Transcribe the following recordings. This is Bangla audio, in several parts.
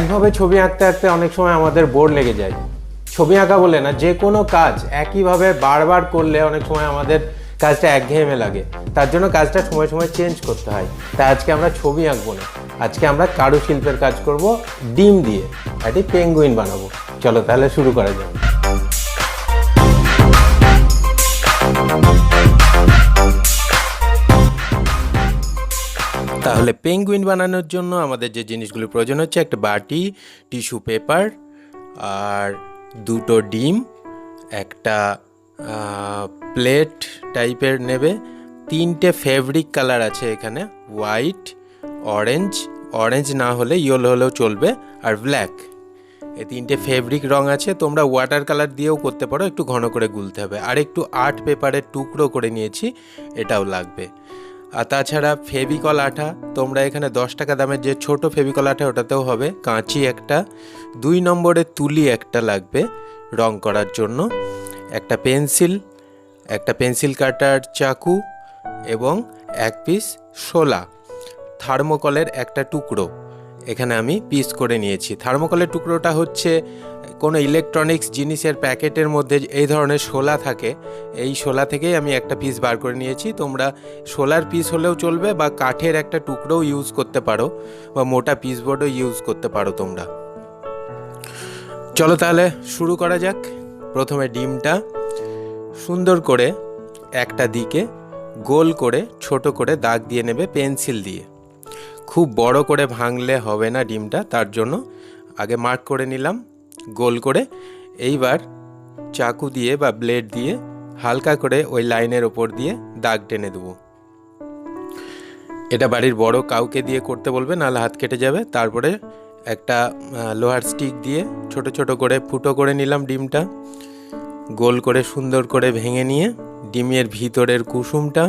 একভাবে ছবি আঁকতে আঁকতে অনেক সময় আমাদের বোর লেগে যায়। ছবি আঁকা বলে না, যে কোনো কাজ একইভাবে বারবার করলে অনেক সময় আমাদের কাজটা একঘেয়েমে লাগে। তার জন্য কাজটা সময় সময় চেঞ্জ করতে হয়। তাই আজকে আমরা ছবি আঁকবো না, আজকে আমরা কারুশিল্পের কাজ করব। ডিম দিয়ে একটি পেঙ্গুইন বানাবো। চলো তাহলে শুরু করা যাক। তাহলে পেঙ্গুইন বানানোর জন্য আমাদের যে জিনিসগুলো প্রয়োজন হচ্ছে, একটা বাটি, টিস্যু পেপার, আর দুটো ডিম, একটা প্লেট টাইপের নেবে, তিনটে ফেব্রিক কালার আছে এখানে, হোয়াইট, অরেঞ্জ, অরেঞ্জ না হলে ইয়েলো হলেও চলবে, আর ব্ল্যাক। এই তিনটে ফেব্রিক রং আছে। তোমরা ওয়াটার কালার দিয়েও করতে পারো, একটু ঘন করে গুলতে হবে। আর একটু আর্ট পেপারের টুকরো করে নিয়েছি, এটাও লাগবে। আর তাছাড়া ফেভিকল আঠা, তোমরা এখানে 10 টাকা দামের যে ছোট ফেভিকল আঠা ওটাতেও হবে। কাঁচি একটা, 2 নম্বরের তুলি একটা লাগবে রং করার জন্য, একটা পেন্সিল, একটা পেন্সিল কাটার চাকু, এবং এক পিস শোলা। থার্মোকলের একটা টুকরো এখানে আমি পিস করে নিয়েছি। থার্মোকলের টুকরোটা হচ্ছে কোনো ইলেকট্রনিক্স জিনিসের প্যাকেটের মধ্যে এই ধরনের শোলা থাকে, এই শোলা থেকেই আমি একটা পিস বার করে নিয়েছি। তোমরা শোলার পিস হলেও চলবে, বা কাঠের একটা টুকরোও ইউজ করতে পারো, বা মোটা পিসবোর্ডও ইউজ করতে পারো তোমরা। চলো তাহলে শুরু করা যাক। প্রথমে ডিমটা সুন্দর করে একটা দিকে গোল করে ছোট করে দাগ দিয়ে নেবে পেন্সিল দিয়ে। খুব বড় করে ভাঙলে হবে না ডিমটা, তার জন্য আগে মার্ক করে নিলাম গোল করে। এইবার চাকু দিয়ে বা ব্লেড দিয়ে হালকা করে ওই লাইনের ওপর দিয়ে দাগ টেনে দেবো। এটা বাড়ির বড় কাউকে দিয়ে করতে বলবে, নাহলে হাত কেটে যাবে। তারপরে একটা লোহার স্টিক দিয়ে ছোট ছোট করে ফুটো করে নিলাম ডিমটা, গোল করে সুন্দর করে ভেঙে নিয়ে ডিমের ভিতরের কুসুমটা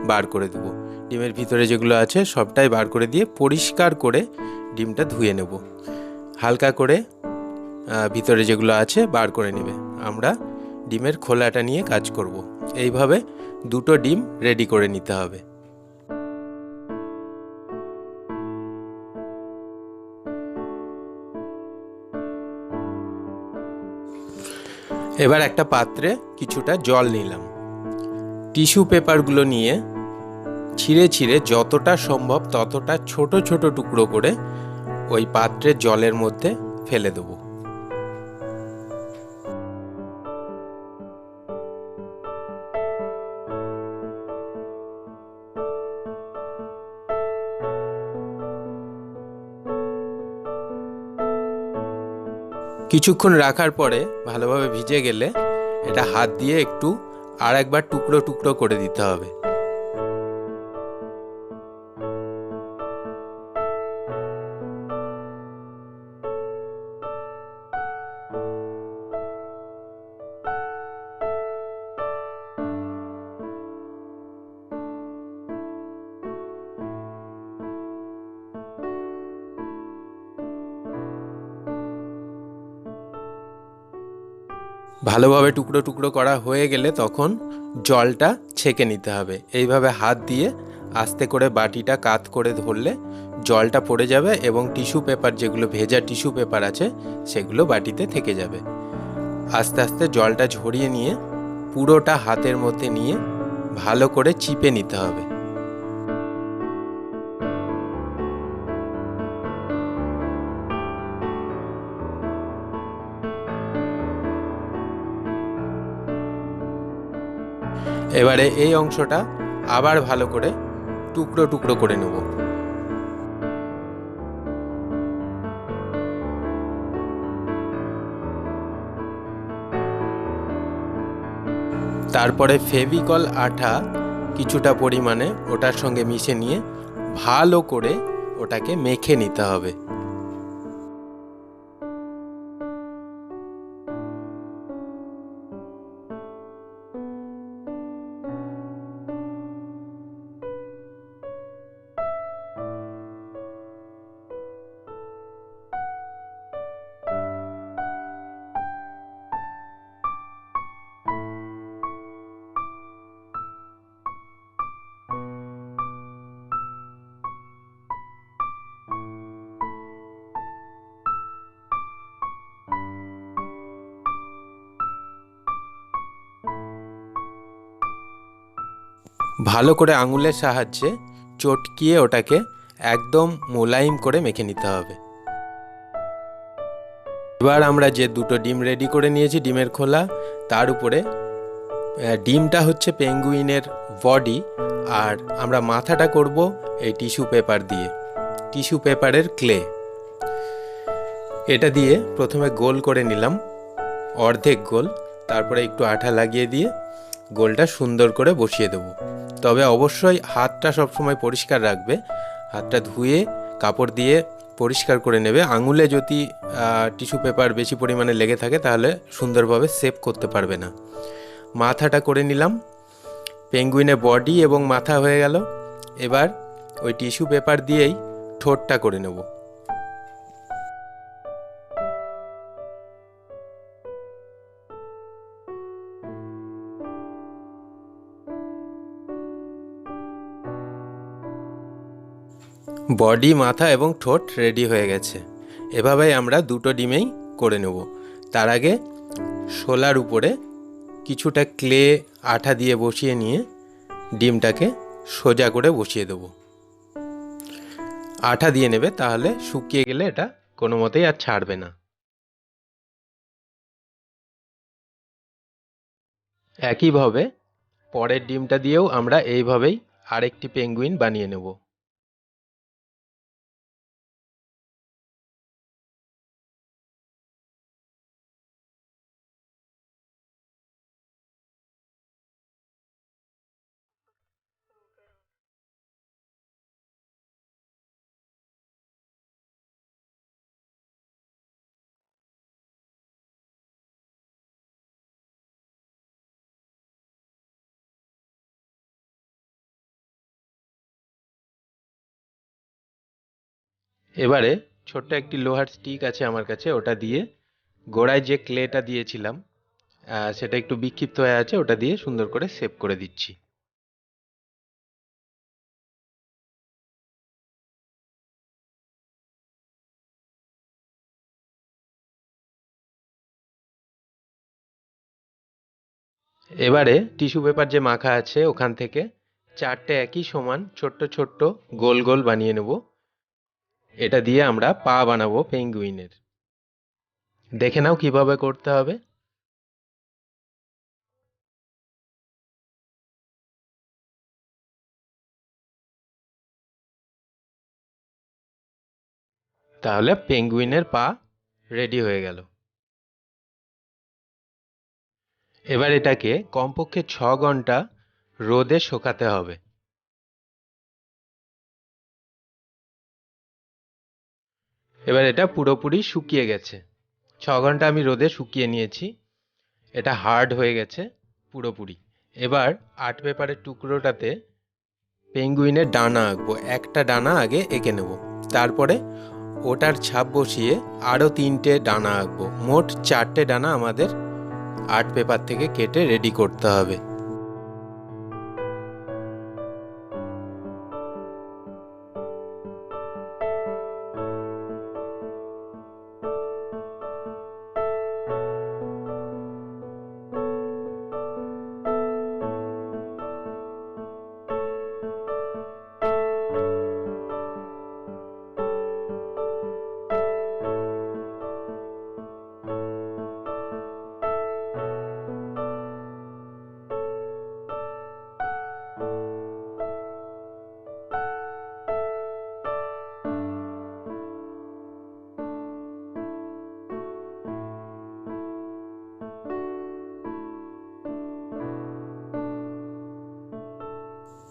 বার করে দেবো। ডিমের ভিতরে যেগুলো আছে সবটাই বার করে দিয়ে পরিষ্কার করে ডিমটা ধুয়ে নেব। হালকা করে ভিতরে যেগুলো আছে বার করে নেবে। আমরা ডিমের খোলাটা নিয়ে কাজ করব। এইভাবে দুটো ডিম রেডি করে নিতে হবে। এবার একটা পাত্রে কিছুটা জল নিলাম। টিস্যু পেপারগুলো নিয়ে ছিঁড়ে ছিঁড়ে যতটা সম্ভব ততটা ছোট ছোট টুকরো করে ওই পাত্রের জলের মধ্যে ফেলে দেবো। কিছুক্ষণ রাখার পরে ভালোভাবে ভিজে গেলে এটা হাত দিয়ে একটু আর একবার টুকরো টুকরো করে দিতে হবে। ভালোভাবে টুকরো টুকরো করা হয়ে গেলে তখন জলটা ছেঁকে নিতে হবে। এইভাবে হাত দিয়ে আস্তে করে বাটিটা কাত করে ধরলে জলটা পড়ে যাবে, এবং টিস্যু পেপার, যেগুলো ভেজা টিস্যু পেপার আছে সেগুলো বাটিতে থেকে যাবে। আস্তে আস্তে জলটা ঝরিয়ে নিয়ে পুরোটা হাতের মধ্যে নিয়ে ভালো করে চিপে নিতে হবে। এবারে এই অংশটা আবার ভালো করে টুকরো টুকরো করে নেব। তারপরে ফেভিকল আঠা কিছুটা পরিমাণে ওটার সঙ্গে মিশে নিয়ে ভালো করে ওটাকে মেখে নিতে হবে। ভালো করে আঙুলের সাহায্যে চটকিয়ে ওটাকে একদম মোলায়েম করে মেখে নিতে হবে। এবার আমরা যে দুটো ডিম রেডি করে নিয়েছি, ডিমের খোলা, তার উপরে ডিমটা হচ্ছে পেঙ্গুইনের বডি, আর আমরা মাথাটা করব এই টিস্যু পেপার দিয়ে, টিস্যু পেপারের ক্লে। এটা দিয়ে প্রথমে গোল করে নিলাম, অর্ধেক গোল, তারপরে একটু আঠা লাগিয়ে দিয়ে গোলটা সুন্দর করে বসিয়ে দেব। তবে অবশ্যই হাতটা সবসময় পরিষ্কার রাখবে, হাতটা ধুয়ে কাপড় দিয়ে পরিষ্কার করে নেবে। আঙুলে যদি টিস্যু পেপার বেশি পরিমাণে লেগে থাকে তাহলে সুন্দরভাবে সেভ করতে পারবে না। মাথাটা করে নিলাম, পেঙ্গুইনের বডি এবং মাথা হয়ে গেল। এবার ওই টিস্যু পেপার দিয়েই ঠোঁটটা করে নেব। বডি, মাথা এবং ঠোঁট রেডি হয়ে গেছে। এভাবেই আমরা দুটো ডিমেই করে নেব। তার আগে শোলার উপরে কিছুটা ক্লে আঠা দিয়ে বসিয়ে নিয়ে ডিমটাকে সোজা করে বসিয়ে দেব। আঠা দিয়ে নেবে, তাহলে শুকিয়ে গেলে এটা কোনো মতেই আর ছাড়বে না। একইভাবে পরের ডিমটা দিয়েও আমরা এইভাবেই আরেকটি পেঙ্গুইন বানিয়ে নেব। এবারে ছোট্ট একটি লোহার স্টিক আছে আমার কাছে, ওটা দিয়ে গোড়ায় যে ক্লেটা দিয়েছিলাম সেটা একটু বিক্ষিপ্ত হয়ে আছে, ওটা দিয়ে সুন্দর করে সেভ করে দিচ্ছি। এবারে টিস্যু পেপার যে মাখা আছে ওখান থেকে চারটে একই সমান ছোট্ট ছোট্ট গোল গোল বানিয়ে নেব। এটা দিয়ে আমরা পা বানাবো পেঙ্গুইনের। দেখে নাও কিভাবে করতে হবে। তাহলে পেঙ্গুইনের পা রেডি হয়ে গেল। এবার এটাকে কমপক্ষে 6 ঘন্টা রোদে শুকাতে হবে। এবার এটা পুরোপুরি শুকিয়ে গেছে। 6 ঘন্টা আমি রোদে শুকিয়ে নিয়েছি। এটা হার্ড হয়ে গেছে পুরোপুরি। এবার আর্ট পেপারের টুকরোটাতে পেঙ্গুইনের ডানা আঁকবো। একটা ডানা আগে এঁকে নেব, তারপরে ওটার ছাপ বসিয়ে আরও 3টে ডানা আঁকবো। মোট 4টে ডানা আমাদের আর্ট পেপার থেকে কেটে রেডি করতে হবে।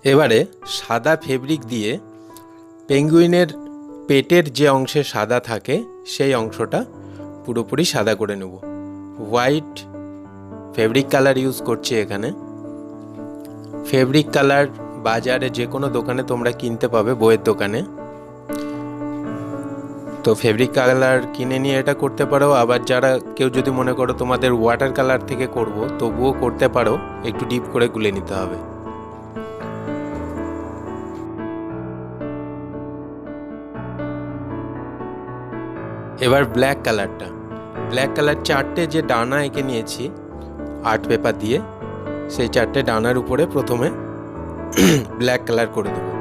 এবারে সাদা ফেব্রিক দিয়ে পেঙ্গুইনের পেটের যে অংশে সাদা থাকে সেই অংশটা পুরোপুরি সাদা করে নেব। হোয়াইট ফেব্রিক কালার ইউজ করছি এখানে। ফেব্রিক কালার বাজারে যে কোনো দোকানে তোমরা কিনতে পাবে, বইয়ের দোকানে। তো ফেব্রিক কালার কিনে নিয়ে এটা করতে পারো। আবার যারা কেউ যদি মনে করো তোমাদের ওয়াটার কালার থেকে করব, তবুও করতে পারো, একটু ডিপ করে গুলে নিতে হবে। এবার ব্ল্যাক কালার 4টে যে ডানা এঁকে নিয়েছি আর্ট পেপার দিয়ে, সেই 4টে ডানার উপরে প্রথমে ব্ল্যাক কালার করে দেবো।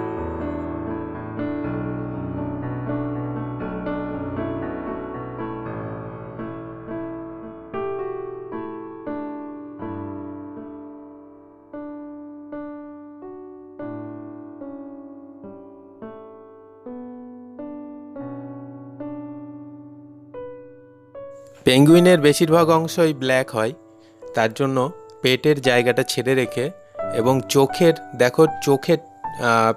পেঙ্গুইনের বেশিরভাগ অংশই ব্ল্যাক হয়, তার জন্য পেটের জায়গাটা ছেড়ে রেখে এবং চোখের, দেখো চোখের,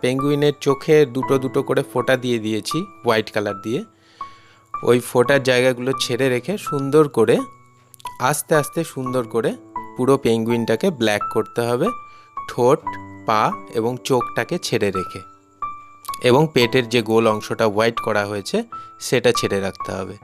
পেঙ্গুইনের চোখে দুটো দুটো করে ফোঁটা দিয়ে দিয়েছি হোয়াইট কালার দিয়ে। ওই ফোঁটার জায়গাগুলো ছেড়ে রেখে সুন্দর করে আস্তে আস্তে সুন্দর করে পুরো পেঙ্গুইনটাকে ব্ল্যাক করতে হবে, ঠোঁট, পা এবং চোখটাকে ছেড়ে রেখে, এবং পেটের যে গোল অংশটা হোয়াইট করা হয়েছে সেটা ছেড়ে রাখতে হবে।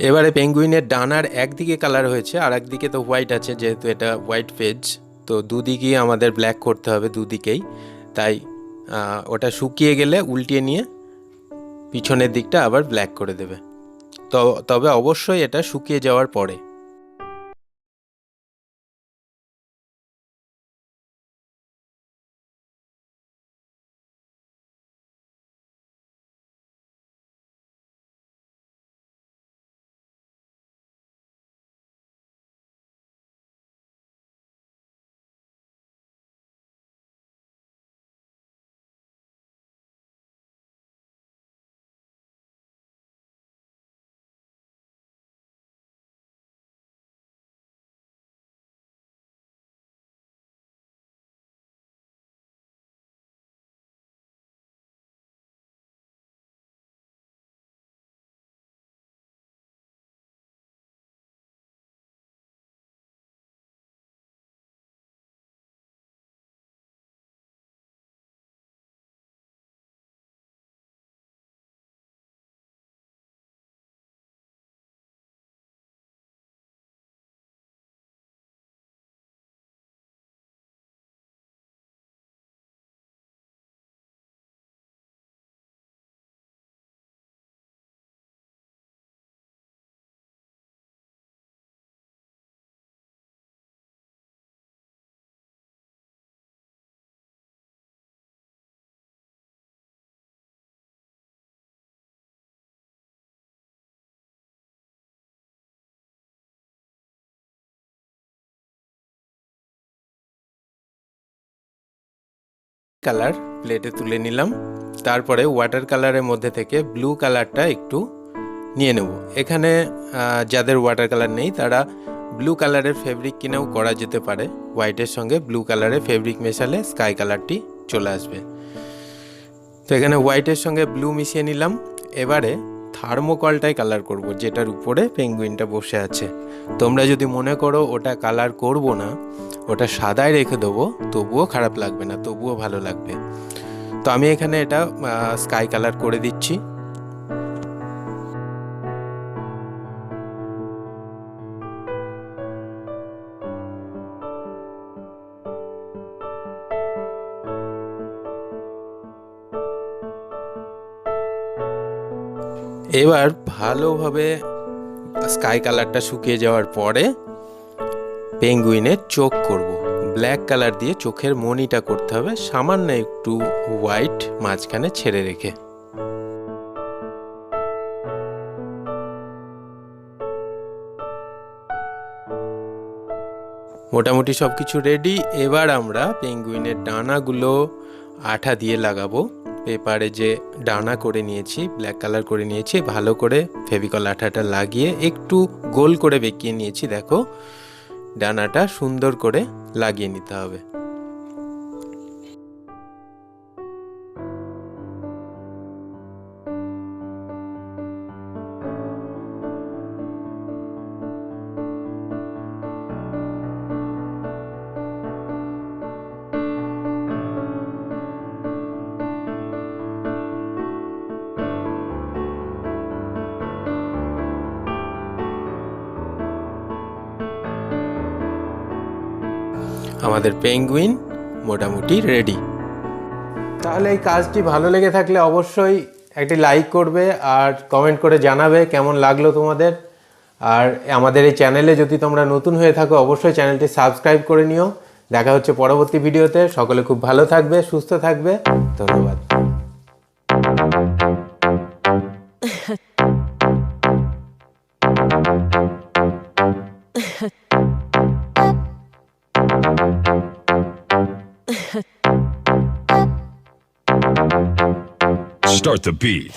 এবারে পেঙ্গুইনের ডানার একদিকে কালার হয়েছে, আর একদিকে তো হোয়াইট আছে, যেহেতু এটা হোয়াইট ফেজ, তো দুদিকেই আমাদের ব্ল্যাক করতে হবে, দুদিকেই। তাই ওটা শুকিয়ে গেলে উল্টিয়ে নিয়ে পিছনের দিকটা আবার ব্ল্যাক করে দেবে। তবে অবশ্যই এটা শুকিয়ে যাওয়ার পরে। কালার প্লেটে তুলে নিলাম, তারপরে ওয়াটার কালারের মধ্যে থেকে ব্লু কালারটা একটু নিয়ে নেব। এখানে যাদের ওয়াটার কালার নেই তারা ব্লু কালারের ফেব্রিক কিনেও করা যেতে পারে। হোয়াইটের সঙ্গে ব্লু কালারের ফেব্রিক মেশালে স্কাই কালারটি চলে আসবে। তো এখানে হোয়াইটের সঙ্গে ব্লু মিশিয়ে নিলাম। এবারে থার্মোকলটাই কালার করব, যেটার উপরে পেঙ্গুইনটা বসে আছে। তোমরা যদি মনে করো ওটা কালার করব না, ওটা সাদায় রেখে দেবো, তবুও খারাপ লাগবে না, তবুও ভালো লাগবে। তো আমি এখানে এটা স্কাই কালার করে দিচ্ছি। এবার ভালোভাবে স্কাই কালারটা শুকিয়ে যাওয়ার পরে পেঙ্গুইনের চোখ করব। ব্ল্যাক কালার দিয়ে চোখের মনিটা করতে হবে, সামান্য একটু হোয়াইট মাঝখানে ছেড়ে রেখে। মোটামুটি সব কিছু রেডি। এবার আমরা পেঙ্গুইনের ডানাগুলো আঠা দিয়ে লাগাবো। পেপারে যে ডানা করে নিয়েছি, ব্ল্যাক কালার করে নিয়েছি, ভালো করে ফেভিকল আঠাটা লাগিয়ে একটু গোল করে বেঁকিয়ে নিয়েছি। দেখো ডানাটা সুন্দর করে লাগিয়ে নিতে হবে। আমাদের পেঙ্গুইন মোটামুটি রেডি। তাহলে এই কাজটি ভালো লেগে থাকলে অবশ্যই একটি লাইক করবে আর কমেন্ট করে জানাবে কেমন লাগলো তোমাদের। আর আমাদের এই চ্যানেলে যদি তোমরা নতুন হয়ে থাকো অবশ্যই চ্যানেলটি সাবস্ক্রাইব করে নিও। দেখা হচ্ছে পরবর্তী ভিডিওতে। সকলে খুব ভালো থাকবে, সুস্থ থাকবে। ধন্যবাদ। Start the beat.